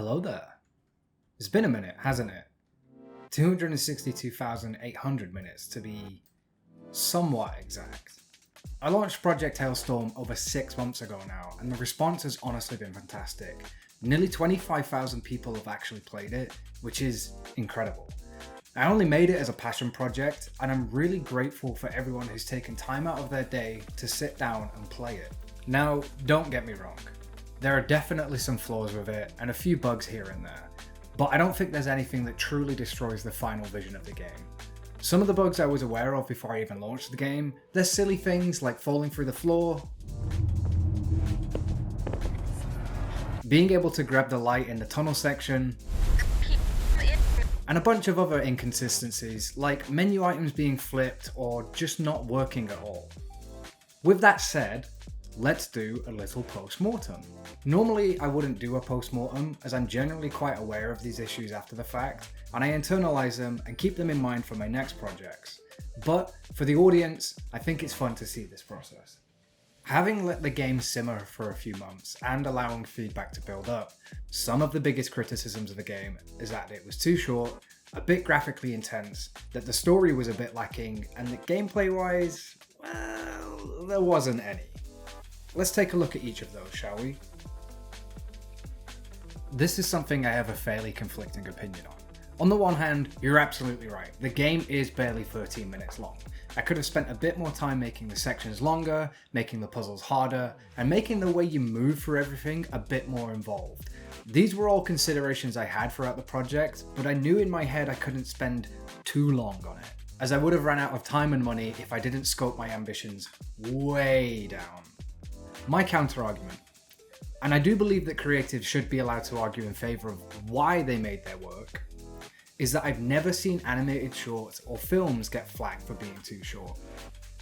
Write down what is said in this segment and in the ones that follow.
Hello there. It's been a minute, hasn't it? 262,800 minutes to be somewhat exact. I launched Project Hailstorm over 6 months ago now, and the response has honestly been fantastic. Nearly 25,000 people have actually played it, which is incredible. I only made it as a passion project, and I'm really grateful for everyone who's taken time out of their day to sit down and play it. Now, don't get me wrong. There are definitely some flaws with it, and a few bugs here and there, but I don't think there's anything that truly destroys the final vision of the game. Some of the bugs I was aware of before I even launched the game, they're silly things like falling through the floor, being able to grab the light in the tunnel section, and a bunch of other inconsistencies like menu items being flipped or just not working at all. With that said, let's do a little post-mortem. Normally I wouldn't do a post-mortem as I'm generally quite aware of these issues after the fact, and I internalize them and keep them in mind for my next projects. But for the audience, I think it's fun to see this process. Having let the game simmer for a few months and allowing feedback to build up, some of the biggest criticisms of the game is that it was too short, a bit graphically intense, that the story was a bit lacking, and that gameplay-wise, well, there wasn't any. Let's take a look at each of those, shall we? This is something I have a fairly conflicting opinion on. On the one hand, you're absolutely right, the game is barely 13 minutes long. I could have spent a bit more time making the sections longer, making the puzzles harder, and making the way you move through everything a bit more involved. These were all considerations I had throughout the project, but I knew in my head I couldn't spend too long on it, as I would have run out of time and money if I didn't scope my ambitions way down. My counter-argument, and I do believe that creatives should be allowed to argue in favour of why they made their work, is that I've never seen animated shorts or films get flack for being too short.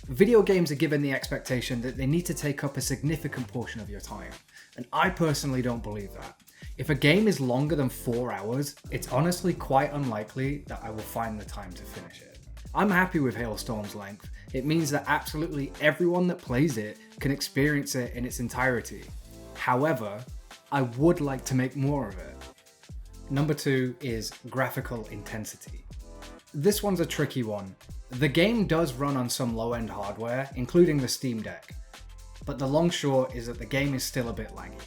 Video games are given the expectation that they need to take up a significant portion of your time, and I personally don't believe that. If a game is longer than 4 hours, it's honestly quite unlikely that I will find the time to finish it. I'm happy with Hailstorm's length. It means that absolutely everyone that plays it can experience it in its entirety. However, I would like to make more of it. Number 2 is Graphical Intensity. This one's a tricky one. The game does run on some low-end hardware, including the Steam Deck, but the long short is that the game is still a bit laggy.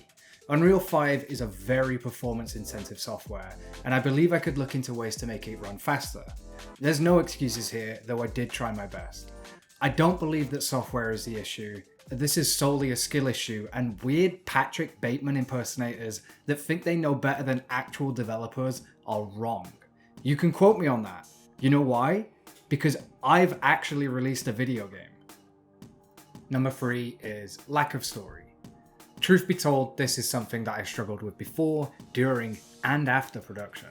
Unreal 5 is a very performance-intensive software, and I believe I could look into ways to make it run faster. There's no excuses here, though I did try my best. I don't believe that software is the issue. This is solely a skill issue, and weird Patrick Bateman impersonators that think they know better than actual developers are wrong. You can quote me on that. You know why? Because I've actually released a video game. Number 3 is lack of story. Truth be told, this is something that I struggled with before, during, and after production.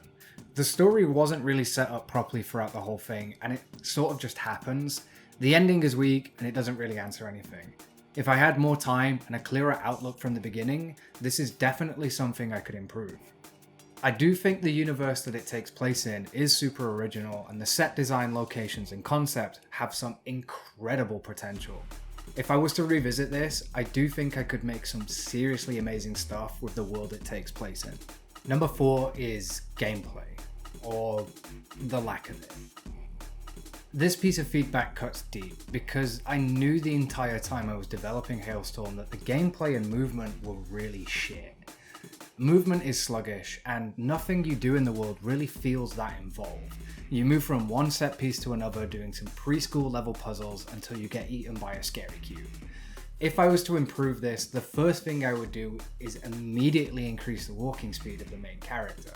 The story wasn't really set up properly throughout the whole thing, and it sort of just happens. The ending is weak, and it doesn't really answer anything. If I had more time and a clearer outlook from the beginning, this is definitely something I could improve. I do think the universe that it takes place in is super original, and the set design, locations, and concept have some incredible potential. If I was to revisit this, I do think I could make some seriously amazing stuff with the world it takes place in. Number 4 is gameplay, or the lack of it. This piece of feedback cuts deep because I knew the entire time I was developing Hailstorm that the gameplay and movement were really shit. Movement is sluggish, and nothing you do in the world really feels that involved. You move from one set piece to another doing some preschool level puzzles until you get eaten by a scary cube. If I was to improve this, the first thing I would do is immediately increase the walking speed of the main character.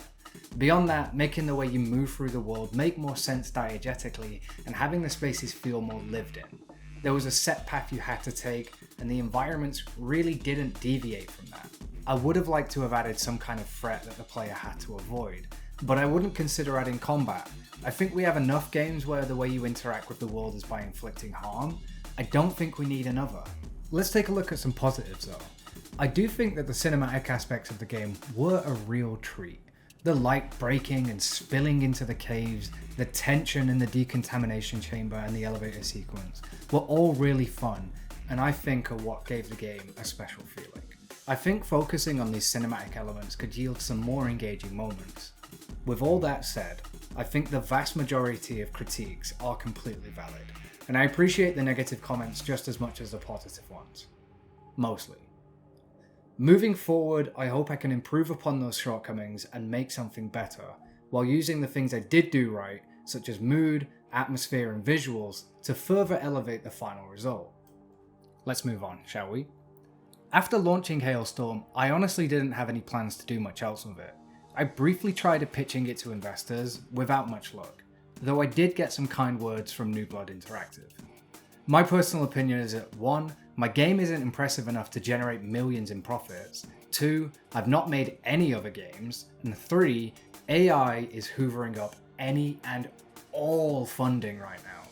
Beyond that, making the way you move through the world make more sense diegetically and having the spaces feel more lived in. There was a set path you had to take, and the environments really didn't deviate from that. I would have liked to have added some kind of threat that the player had to avoid, but I wouldn't consider adding combat. I think we have enough games where the way you interact with the world is by inflicting harm. I don't think we need another. Let's take a look at some positives though. I do think that the cinematic aspects of the game were a real treat. The light breaking and spilling into the caves, the tension in the decontamination chamber and the elevator sequence were all really fun, and I think are what gave the game a special feeling. I think focusing on these cinematic elements could yield some more engaging moments. With all that said, I think the vast majority of critiques are completely valid, and I appreciate the negative comments just as much as the positive ones. Mostly. Moving forward, I hope I can improve upon those shortcomings and make something better, while using the things I did do right, such as mood, atmosphere and visuals, to further elevate the final result. Let's move on, shall we? After launching Hailstorm, I honestly didn't have any plans to do much else with it. I briefly tried pitching it to investors, without much luck, though I did get some kind words from New Blood Interactive. My personal opinion is that 1, my game isn't impressive enough to generate millions in profits, 2, I've not made any other games, and 3, AI is hoovering up any and all funding right now.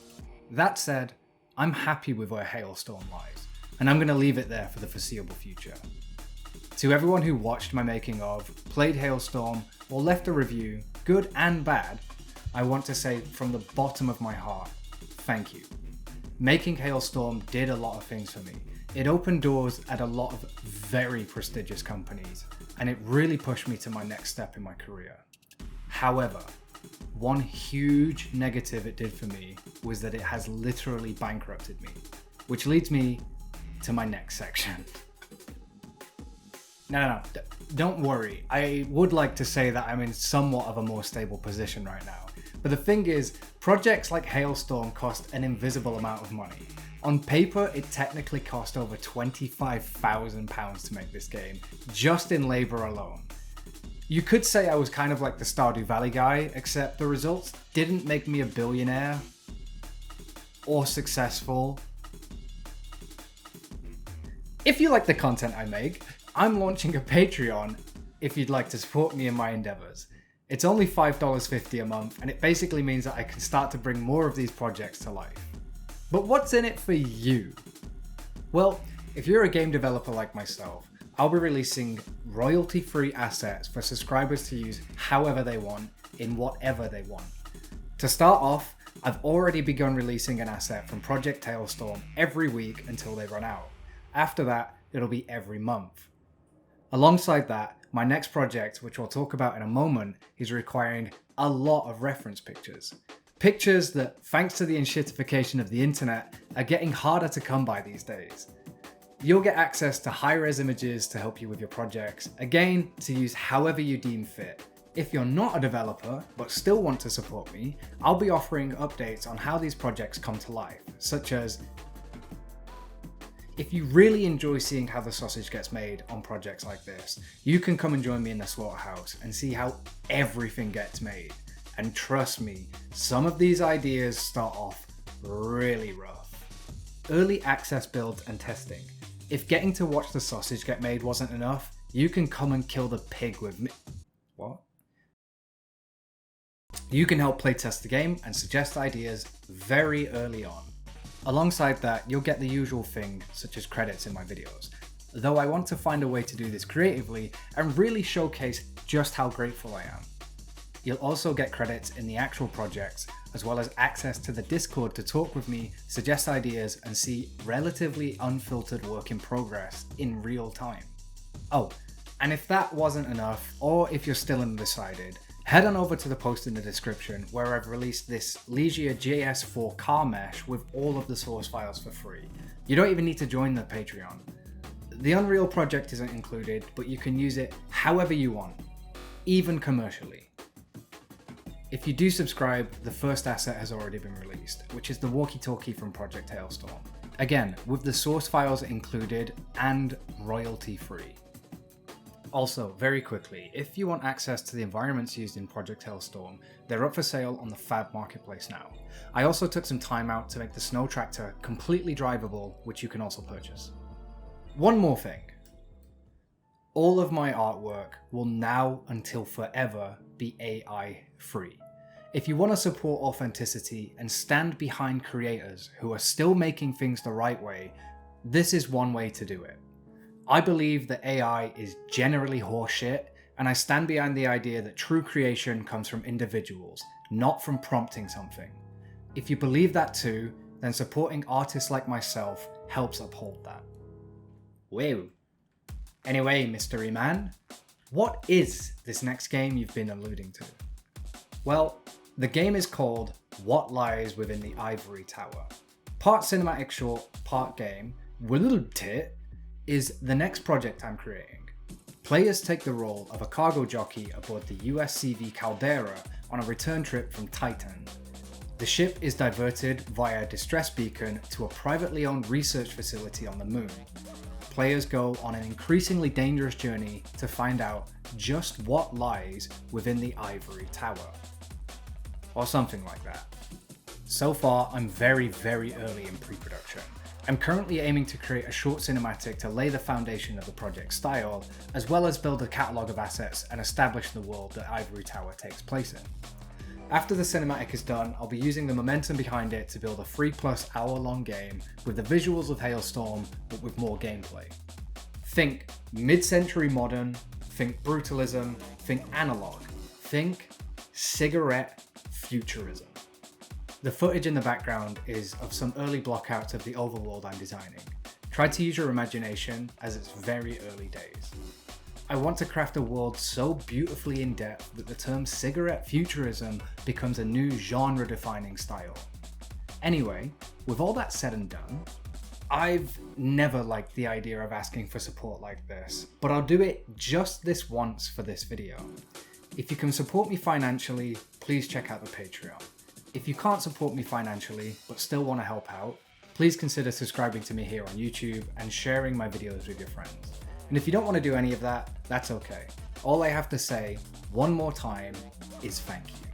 That said, I'm happy with where Hailstorm lies, and I'm going to leave it there for the foreseeable future. To everyone who watched my making of, played Hailstorm, or left a review, good and bad, I want to say from the bottom of my heart, thank you. Making Hailstorm did a lot of things for me. It opened doors at a lot of very prestigious companies, and it really pushed me to my next step in my career. However, one huge negative it did for me was that it has literally bankrupted me, which leads me to my next section. No, don't worry. I would like to say that I'm in somewhat of a more stable position right now. But the thing is, projects like Hailstorm cost an invisible amount of money. On paper, it technically cost over £25,000 to make this game, just in labour alone. You could say I was kind of like the Stardew Valley guy, except the results didn't make me a billionaire or successful. If you like the content I make, I'm launching a Patreon if you'd like to support me in my endeavours. It's only $5.50 a month, and it basically means that I can start to bring more of these projects to life. But what's in it for you? Well, if you're a game developer like myself, I'll be releasing royalty-free assets for subscribers to use however they want, in whatever they want. To start off, I've already begun releasing an asset from Project Hailstorm every week until they run out. After that, it'll be every month. Alongside that, my next project, which we'll talk about in a moment, is requiring a lot of reference pictures. Pictures that, thanks to the enshittification of the internet, are getting harder to come by these days. You'll get access to high-res images to help you with your projects, again, to use however you deem fit. If you're not a developer, but still want to support me, I'll be offering updates on how these projects come to life, such as if you really enjoy seeing how the sausage gets made on projects like this, you can come and join me in the slaughterhouse and see how everything gets made. And trust me, some of these ideas start off really rough. Early access builds and testing. If getting to watch the sausage get made wasn't enough, you can come and kill the pig with me. What? You can help playtest the game and suggest ideas very early on. Alongside that, you'll get the usual thing, such as credits in my videos. Though I want to find a way to do this creatively and really showcase just how grateful I am. You'll also get credits in the actual projects, as well as access to the Discord to talk with me, suggest ideas, and see relatively unfiltered work in progress in real time. Oh, and if that wasn't enough, or if you're still undecided, head on over to the post in the description where I've released this Ligier JS4 car mesh with all of the source files for free. You don't even need to join the Patreon. The Unreal project isn't included, but you can use it however you want, even commercially. If you do subscribe, the first asset has already been released, which is the walkie-talkie from Project Hailstorm. Again, with the source files included and royalty-free. Also, very quickly, if you want access to the environments used in Project Hailstorm, they're up for sale on the Fab Marketplace now. I also took some time out to make the snow tractor completely drivable, which you can also purchase. One more thing. All of my artwork will now until forever be AI free. If you want to support authenticity and stand behind creators who are still making things the right way, this is one way to do it. I believe that AI is generally horseshit, and I stand behind the idea that true creation comes from individuals, not from prompting something. If you believe that too, then supporting artists like myself helps uphold that. Wow. Anyway, mystery man, what is this next game you've been alluding to? Well, the game is called What Lies Within the Ivory Tower. Part cinematic short, part game, Ligier is the next project I'm creating. Players take the role of a cargo jockey aboard the USCV Caldera on a return trip from Titan. The ship is diverted via a distress beacon to a privately owned research facility on the moon. Players go on an increasingly dangerous journey to find out just what lies within the Ivory Tower. Or something like that. So far, I'm very early in pre-production. I'm currently aiming to create a short cinematic to lay the foundation of the project's style, as well as build a catalogue of assets and establish the world that Ivory Tower takes place in. After the cinematic is done, I'll be using the momentum behind it to build a 3+ hour long game with the visuals of Hailstorm, but with more gameplay. Think mid-century modern, think brutalism, think analog, think cigarette futurism. The footage in the background is of some early blockouts of the overworld I'm designing. Try to use your imagination as it's very early days. I want to craft a world so beautifully in depth that the term cigarette futurism becomes a new genre-defining style. Anyway, with all that said and done, I've never liked the idea of asking for support like this, but I'll do it just this once for this video. If you can support me financially, please check out the Patreon. If you can't support me financially, but still want to help out, please consider subscribing to me here on YouTube and sharing my videos with your friends. And if you don't want to do any of that, that's okay. All I have to say, one more time, is thank you.